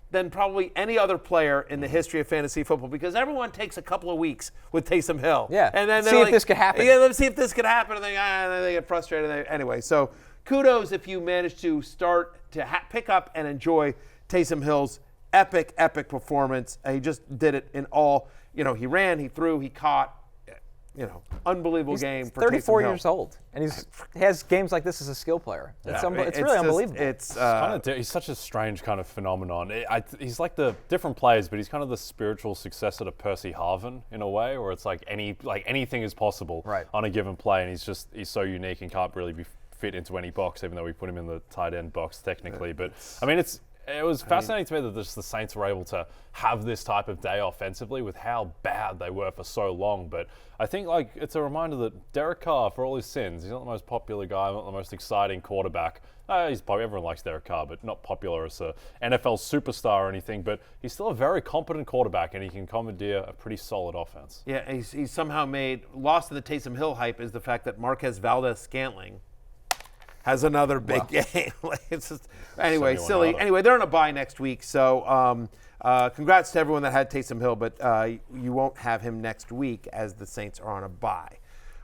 than probably any other player in the history of fantasy football, because everyone takes a couple of weeks with Taysom Hill. Yeah, and then see if this could happen. Yeah, let's see if this could happen, and then they get frustrated. Anyway, so kudos if you manage to start to pick up and enjoy Taysom Hill's epic performance. He just did it in all. He ran, he threw, he caught. Unbelievable game for 34 Taysom Hill. years old, and he has games like this as a skill player. It's really unbelievable. He's such a strange kind of phenomenon. He's like the different players, but he's kind of the spiritual successor to Percy Harvin in a way, where it's like anything is possible on a given play, and he's so unique and can't really be fit into any box, even though we put him in the tight end box technically. But I mean, it was fascinating to me that the Saints were able to have this type of day offensively with how bad they were for so long. But I think it's a reminder that Derek Carr, for all his sins, he's not the most popular guy, not the most exciting quarterback. Everyone likes Derek Carr, but not popular as a NFL superstar or anything. But he's still a very competent quarterback, and he can commandeer a pretty solid offense. Yeah, he's somehow lost to the Taysom Hill hype is the fact that Marquez Valdez-Scantling has another big game. It's just, anyway, silly. Anyway, they're on a bye next week, so congrats to everyone that had Taysom Hill, but you won't have him next week as the Saints are on a bye.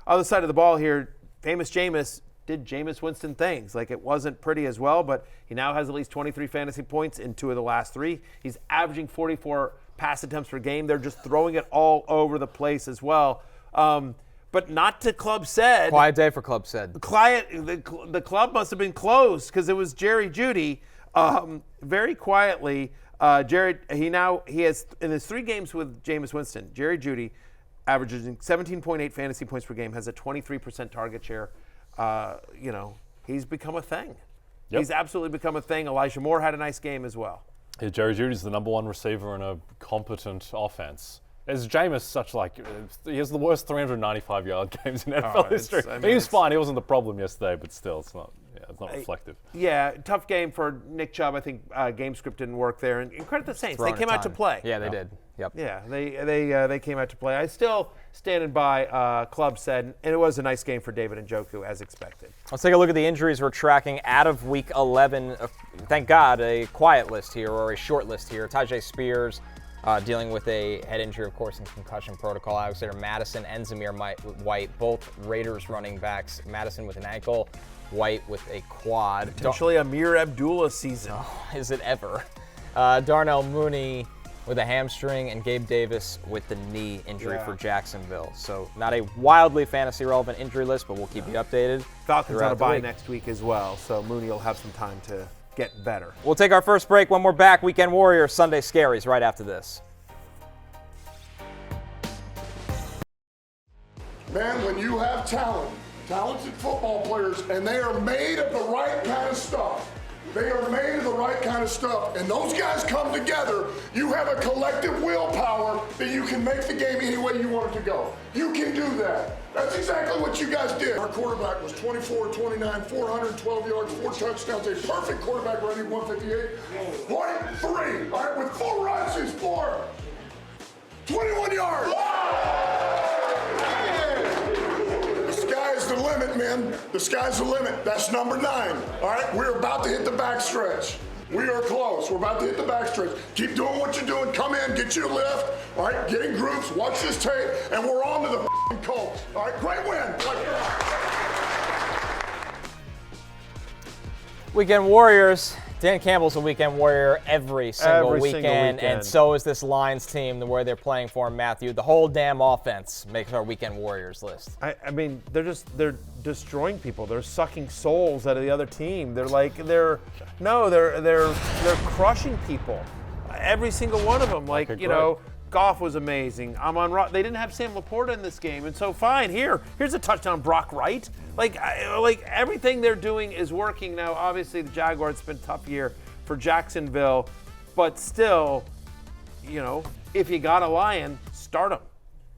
Other side of the ball here, famous Jameis did Jameis Winston things. It wasn't pretty as well, but he now has at least 23 fantasy points in 2 of the last 3. He's averaging 44 pass attempts per game. They're just throwing it all over the place as well. But not to Club Said. Quiet day for Club Said. The club must have been closed because it was Jerry Jeudy. Very quietly, Jared. He has in his 3 games with Jameis Winston. Jerry Jeudy averages 17.8 fantasy points per game, has a 23% target share. He's become a thing. Yep. He's absolutely become a thing. Elijah Moore had a nice game as well. Yeah, Jerry Jeudy's the number 1 receiver in a competent offense. Is Jameis he has the worst 395-yard games in NFL history. He was fine. He wasn't the problem yesterday, but still, it's not. Yeah, It's not reflective. Yeah, tough game for Nick Chubb. I think game script didn't work there. And credit the Saints. They came out to play. Yeah, they did. Yep. Yeah, they came out to play. I still standing by Club said, and it was a nice game for David Njoku as expected. Let's take a look at the injuries we're tracking out of Week 11. Thank God, a quiet list here, or a short list here. Tajay Spears dealing with a head injury, of course, in concussion protocol. Alexander Madison and Zamir White, both Raiders running backs. Madison with an ankle, White with a quad. Potentially a Amir Abdullah season. Oh, is it ever? Darnell Mooney with a hamstring, and Gabe Davis with the knee injury for Jacksonville. So not a wildly fantasy relevant injury list, but we'll keep you updated. Falcons on a bye next week as well, so Mooney will have some time to get better. We'll take our first break when we're back. Weekend Warriors, Sunday Scaries right after this. Man, when you have talented football players, and they are made of the right kind of stuff. They are made of the right kind of stuff, and those guys come together. You have a collective willpower that you can make the game any way you want it to go. You can do that. That's exactly what you guys did. Our quarterback was 24-29, 412 yards, 4 touchdowns, a perfect quarterback rating, 158. 43, all right, with 4 rushes, 21 yards. The sky's the limit, man. The sky's the limit. That's number 9. All right, we're about to hit the backstretch. We are close. We're about to hit the backstretch. Keep doing what you're doing. Come in, get your lift. All right, get in groups, watch this tape, and we're on to the Colts. All right, great win. Weekend Warriors. Dan Campbell's a weekend warrior every single weekend, and so is this Lions team, the way they're playing for him, Matthew. The whole damn offense makes our weekend warriors list. I mean, they're destroying people. They're sucking souls out of the other team. They're crushing people. Every single one of them. Like, you know, Goff was amazing. They didn't have Sam Laporta in this game, and so fine. Here's a touchdown, Brock Wright. Like everything they're doing is working now. Obviously, the Jaguars, it's been a tough year for Jacksonville, but still, you know, if you got a Lion, start him.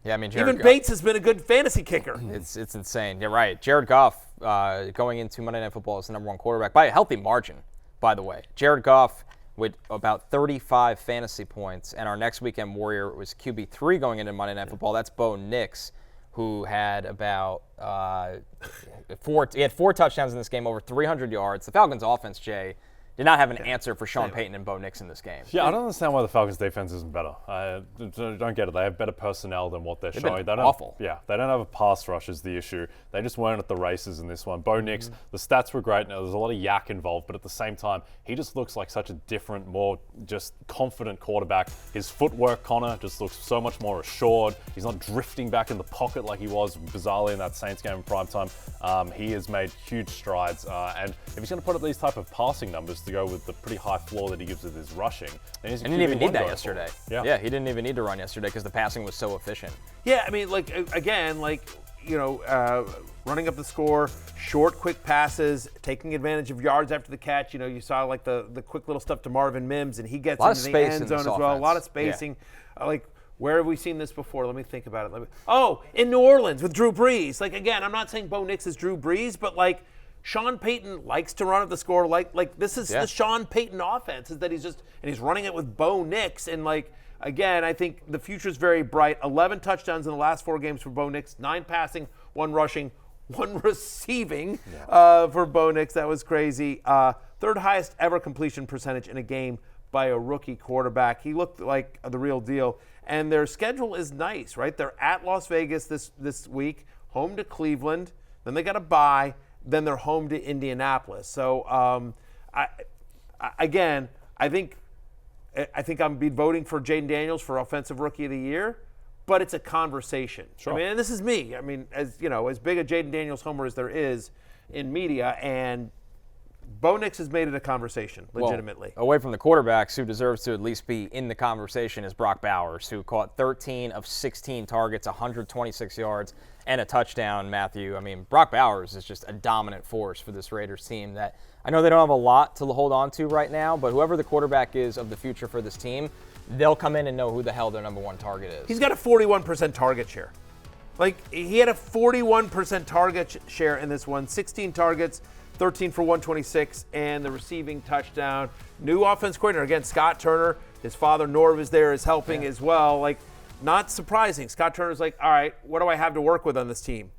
Yeah, I mean, even Bates has been a good fantasy kicker. It's insane. You're right. Jared Goff going into Monday Night Football as the #1 quarterback by a healthy margin, by the way. Jared Goff with about 35 fantasy points, and our next weekend warrior was QB3 going into Monday Night Football. That's Bo Nix, who had about 4 touchdowns in this game, over 300 yards. The Falcons' offense, Jay, did not have an answer for Sean Payton and Bo Nix in this game. Yeah, I don't understand why the Falcons' defense isn't better. I don't get it. They have better personnel than what they're showing. Been awful. They don't have a pass rush is the issue. They just weren't at the races in this one. Bo Nix, the stats were great. Now, there's a lot of yak involved, but at the same time, he just looks like such a different, more just confident quarterback. His footwork, Connor, just looks so much more assured. He's not drifting back in the pocket like he was bizarrely in that Saints game in primetime. He has made huge strides, and if he's going to put up these type of passing numbers to go with the pretty high floor that he gives with his rushing. And he didn't even need that yesterday. Yeah, he didn't even need to run yesterday because the passing was so efficient. Yeah, I mean, like, again, like, you know, running up the score, short, quick passes, taking advantage of yards after the catch. You know, you saw, like, the quick little stuff to Marvin Mims, and he gets into the end zone as well. A lot of spacing. Yeah. Like, where have we seen this before? Let me think about it. In New Orleans with Drew Brees. Like, again, I'm not saying Bo Nix is Drew Brees, but, like, Sean Payton likes to run at the score. Like this is the Sean Payton offense, is that he's running it with Bo Nix. And, like, again, I think the future is very bright. 11 touchdowns in the last 4 games for Bo Nix, 9 passing, 1 rushing, 1 receiving for Bo Nix. That was crazy. 3rd highest ever completion percentage in a game by a rookie quarterback. He looked like the real deal. And their schedule is nice, right? They're at Las Vegas this week, home to Cleveland. Then they got a bye. Then they're home to Indianapolis. So, I think I'm be voting for Jaden Daniels for Offensive Rookie of the Year, but it's a conversation. Sure. I mean, and this is me. I mean, as you know, as big a Jaden Daniels homer as there is in media, and Bo Nix has made it a conversation, legitimately. Well, away from the quarterbacks, who deserves to at least be in the conversation is Brock Bowers, who caught 13 of 16 targets, 126 yards, and a touchdown, Matthew. I mean, Brock Bowers is just a dominant force for this Raiders team that I know they don't have a lot to hold on to right now, but whoever the quarterback is of the future for this team, they'll come in and know who the hell their #1 target is. He's got a 41% target share. Like, he had a 41% target share in this one, 16 targets, 13 for 126 and the receiving touchdown. New offense coordinator, again, Scott Turner. His father, Norv, is there, is helping as well. Like, not surprising. Scott Turner's like, all right, what do I have to work with on this team?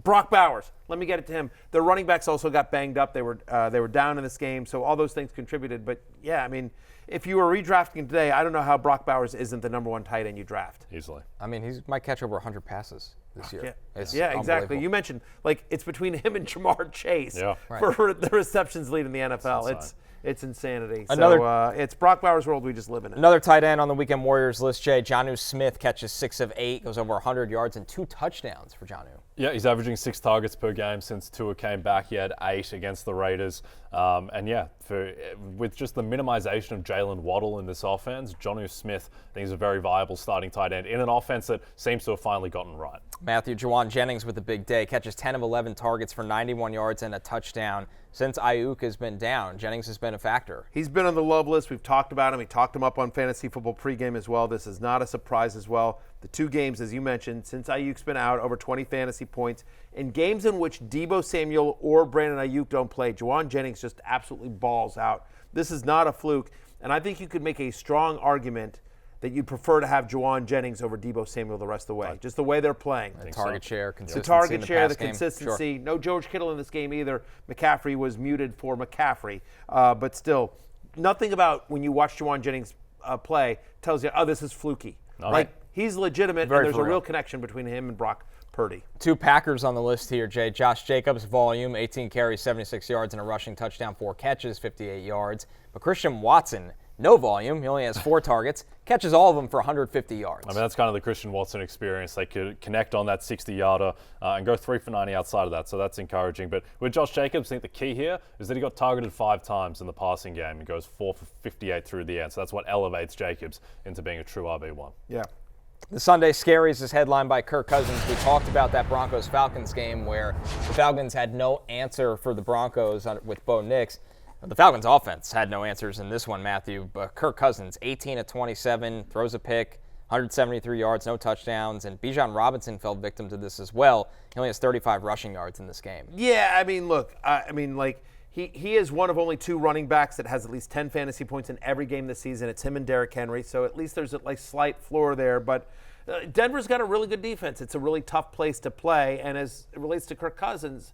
Brock Bowers, let me get it to him. The running backs also got banged up. They were down in this game, so all those things contributed. But, yeah, I mean, if you were redrafting today, I don't know how Brock Bowers isn't the number one tight end you draft. Easily. I mean, he might catch over 100 passes this year. Yeah, exactly. You mentioned, like, it's between him and Jamar Chase for the receptions lead in the NFL. It's insanity. It's Brock Bowers' world we just live in. Another tight end on the Weekend Warriors list, Jay. Jonnu Smith catches 6 of 8, goes over 100 yards and 2 touchdowns for Jonnu. Yeah, he's averaging 6 targets per game since Tua came back. He had 8 against the Raiders. With just the minimization of Jalen Waddle in this offense, Jonnu Smith, I think, is a very viable starting tight end in an offense that seems to have finally gotten right. Matthew, Jauan Jennings with a big day, catches 10 of 11 targets for 91 yards and a touchdown. Since Ayuk has been down, Jennings has been a factor. He's been on the love list. We've talked about him. We talked him up on Fantasy Football pregame as well. This is not a surprise as well. The 2 games, as you mentioned, since Ayuk's been out, over 20 fantasy points. In games in which Deebo Samuel or Brandon Ayuk don't play, Jauan Jennings just absolutely balls out. This is not a fluke. And I think you could make a strong argument that you'd prefer to have Jauan Jennings over Deebo Samuel the rest of the way. Just the way they're playing. The target share, consistency. The target share, the game. consistency. Sure. No George Kittle in this game either. McCaffrey was muted for McCaffrey. But still, nothing about when you watch Jauan Jennings play tells you, oh, this is fluky. He's legitimate, and there's a real connection between him and Brock Purdy. 2 Packers on the list here, Jay. Josh Jacobs, volume, 18 carries, 76 yards, and a rushing touchdown, 4 catches, 58 yards. But Christian Watson, no volume. He only has 4 targets, catches all of them for 150 yards. I mean, that's kind of the Christian Watson experience. They could connect on that 60-yarder and go 3 for 90 outside of that, so that's encouraging. But with Josh Jacobs, I think the key here is that he got targeted 5 times in the passing game and goes 4 for 58 through the end. So that's what elevates Jacobs into being a true RB1. Yeah. The Sunday Scaries is headlined by Kirk Cousins. We talked about that Broncos-Falcons game where the Falcons had no answer for the Broncos with Bo Nix. The Falcons' offense had no answers in this one, Matthew. But Kirk Cousins, 18 of 27, throws a pick, 173 yards, no touchdowns. And Bijan Robinson fell victim to this as well. He only has 35 rushing yards in this game. Yeah, I mean, look, he is one of only 2 running backs that has at least 10 fantasy points in every game this season. It's him and Derrick Henry, so at least there's a slight floor there. But Denver's got a really good defense. It's a really tough place to play. And as it relates to Kirk Cousins,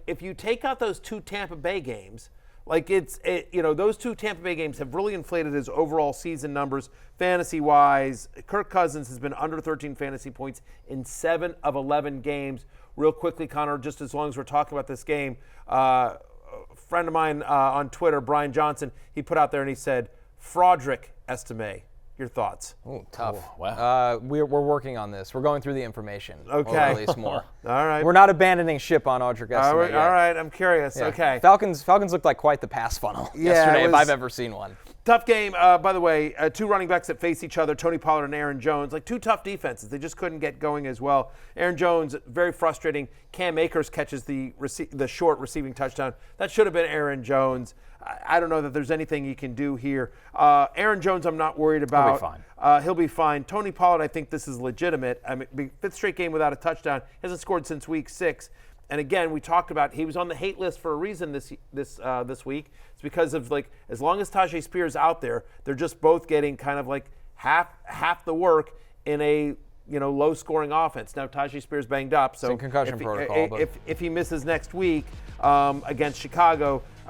if you take out those 2 Tampa Bay games, those 2 Tampa Bay games have really inflated his overall season numbers fantasy-wise. Kirk Cousins has been under 13 fantasy points in 7 of 11 games. Real quickly, Connor, just as long as we're talking about this game, a friend of mine on Twitter, Brian Johnson, he put out there and he said, Fraudrick Estime. Your thoughts? Oh, tough. Oh, wow. We're working on this. We're going through the information. Okay. We'll release more. All right. We're not abandoning ship on Audric Estime. All right. I'm curious. Yeah. Okay. Falcons looked like quite the pass funnel yesterday, if I've ever seen one. Tough game. By the way, 2 running backs that face each other, Tony Pollard and Aaron Jones. 2 tough defenses. They just couldn't get going as well. Aaron Jones, very frustrating. Cam Akers catches the short receiving touchdown. That should have been Aaron Jones. I don't know that there's anything you can do here. Aaron Jones, I'm not worried about. He'll be fine. He'll be fine. Tony Pollard, I think this is legitimate. I mean, 5th straight game without a touchdown. He hasn't scored since week 6. And again, we talked about he was on the hate list for a reason this week. It's because of as long as Tajay Spears out there, they're just both getting kind of half the work in a low scoring offense. Now Tajay Spears banged up, so concussion protocol. If he misses next week against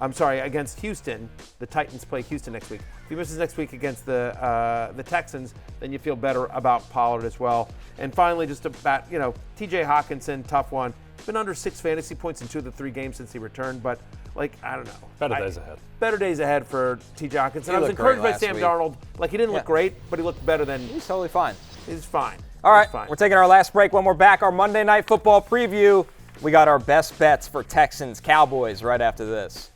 against Houston, the Titans play Houston next week. If he misses next week against the Texans, then you feel better about Pollard as well. And finally, just about T.J. Hockenson, tough one. Been under 6 fantasy points in 2 of the 3 games since he returned, but I don't know. Better days ahead. Better days ahead for T.J. Hockenson. I was encouraged by Sam Darnold. He didn't look great, but he looked better than. He's totally fine. He's fine. All right, we're taking our last break. When we're back, our Monday Night Football preview. We got our best bets for Texans Cowboys right after this.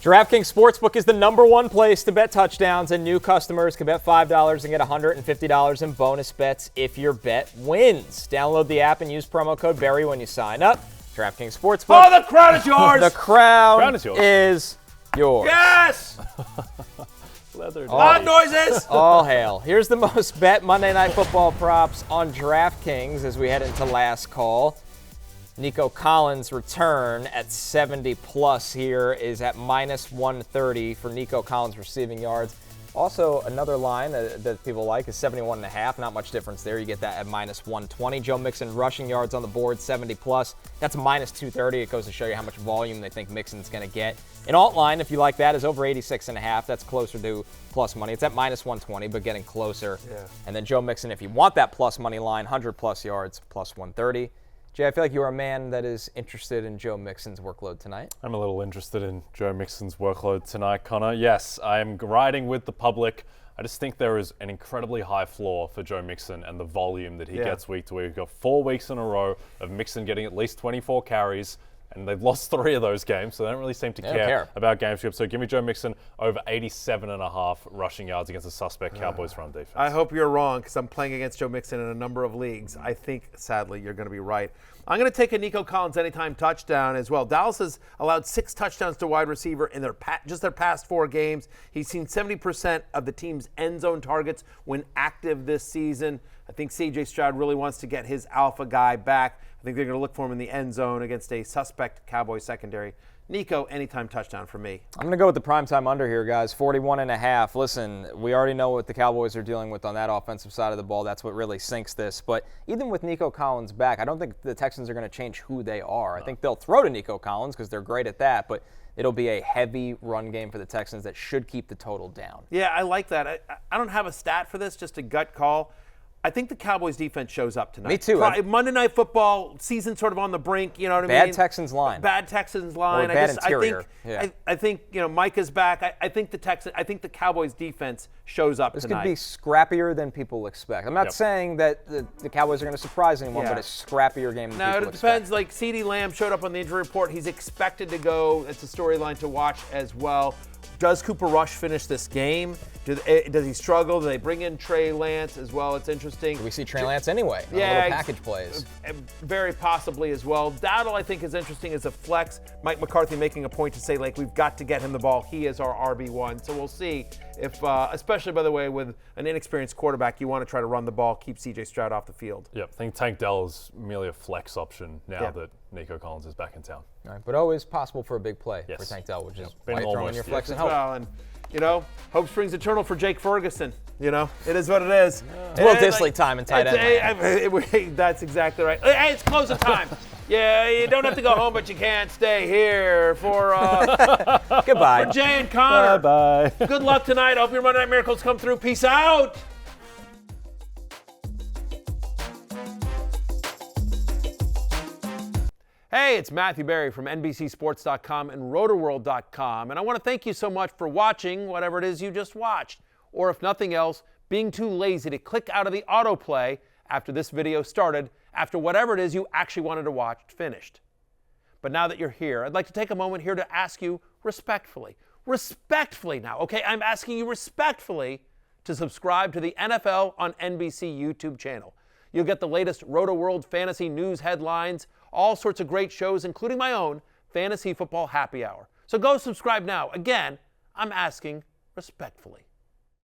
DraftKings Sportsbook is the #1 place to bet touchdowns, and new customers can bet $5 and get $150 in bonus bets if your bet wins. Download the app and use promo code Barry when you sign up. DraftKings Sportsbook. Oh, the crown is yours! The crown is yours. is yours. Yes! Loud noises! All hail. Here's the most bet Monday Night Football props on DraftKings as we head into last call. Nico Collins' return at 70 plus here is at minus 130 for Nico Collins receiving yards. Also, another line that people like is 71.5. Not much difference there. You get that at minus 120. Joe Mixon rushing yards on the board, 70 plus. That's minus 230. It goes to show you how much volume they think Mixon's going to get. An alt line, if you like that, is over 86.5. That's closer to plus money. It's at minus 120, but getting closer. Yeah. And then Joe Mixon, if you want that plus money line, 100 plus yards, plus 130. Jay, I feel like you're a man that is interested in Joe Mixon's workload tonight. I'm a little interested in Joe Mixon's workload tonight, Connor. Yes, I am riding with the public. I just think there is an incredibly high floor for Joe Mixon and the volume that he gets week to week. We've got 4 weeks in a row of Mixon getting at least 24 carries, and they've lost 3 of those games, so they don't really seem to care about game script. So give me Joe Mixon over 87.5 rushing yards against a suspect Cowboys run defense. I hope you're wrong, because I'm playing against Joe Mixon in a number of leagues. I think, sadly, you're going to be right. I'm going to take a Nico Collins anytime touchdown as well. Dallas has allowed 6 touchdowns to wide receiver in their past 4 games. He's seen 70% of the team's end zone targets when active this season. I think C.J. Stroud really wants to get his alpha guy back. I think they're going to look for him in the end zone against a suspect Cowboys secondary. Nico, anytime touchdown for me. I'm going to go with the primetime under here, guys. 41.5. Listen, we already know what the Cowboys are dealing with on that offensive side of the ball. That's what really sinks this. But even with Nico Collins back, I don't think the Texans are going to change who they are. I think they'll throw to Nico Collins because they're great at that, but it'll be a heavy run game for the Texans that should keep the total down. Yeah, I like that. I don't have a stat for this, just a gut call. I think the Cowboys defense shows up tonight. Me too. Monday Night Football, season sort of on the brink, you know what I mean? Bad Texans line. Bad Texans line. Or bad interior. I think Micah's back. I think the Cowboys defense shows up tonight. This could be scrappier than people expect. I'm not saying that the Cowboys are going to surprise anyone, but a scrappier game than people expect. Now, it depends. Like, CeeDee Lamb showed up on the injury report. He's expected to go. It's a storyline to watch as well. Does Cooper Rush finish this game? Does he struggle? Do they bring in Trey Lance as well? It's interesting. Do we see Trey Lance anyway? Yeah. Little package plays. Very possibly as well. Dowdle, I think, is interesting as a flex. Mike McCarthy making a point to say, like, we've got to get him the ball. He is our RB1. So we'll see if, especially, by the way, with an inexperienced quarterback, you want to try to run the ball, keep C.J. Stroud off the field. Yep, I think Tank Dell is merely a flex option now that Nico Collins is back in town. All right, but always possible for a big play for Tank Dell, which is why you throw in your flex and help. Well, and, hope springs eternal for Jake Ferguson. It is what it is. It's a little Disley time in tight end. That's exactly right. Hey, it's closing time. Yeah, you don't have to go home, but you can't stay here for goodbye. For Jay and Connor. Bye-bye. Good luck tonight. I hope your Monday Night Miracles come through. Peace out. Hey, it's Matthew Berry from NBCSports.com and Rotoworld.com, and I want to thank you so much for watching whatever it is you just watched, or if nothing else, being too lazy to click out of the autoplay after this video started, after whatever it is you actually wanted to watch finished. But now that you're here, I'd like to take a moment here to ask you respectfully now, okay? I'm asking you respectfully to subscribe to the NFL on NBC YouTube channel. You'll get the latest Rotoworld fantasy news headlines, all sorts of great shows, including my own Fantasy Football Happy Hour. So go subscribe now. Again, I'm asking respectfully.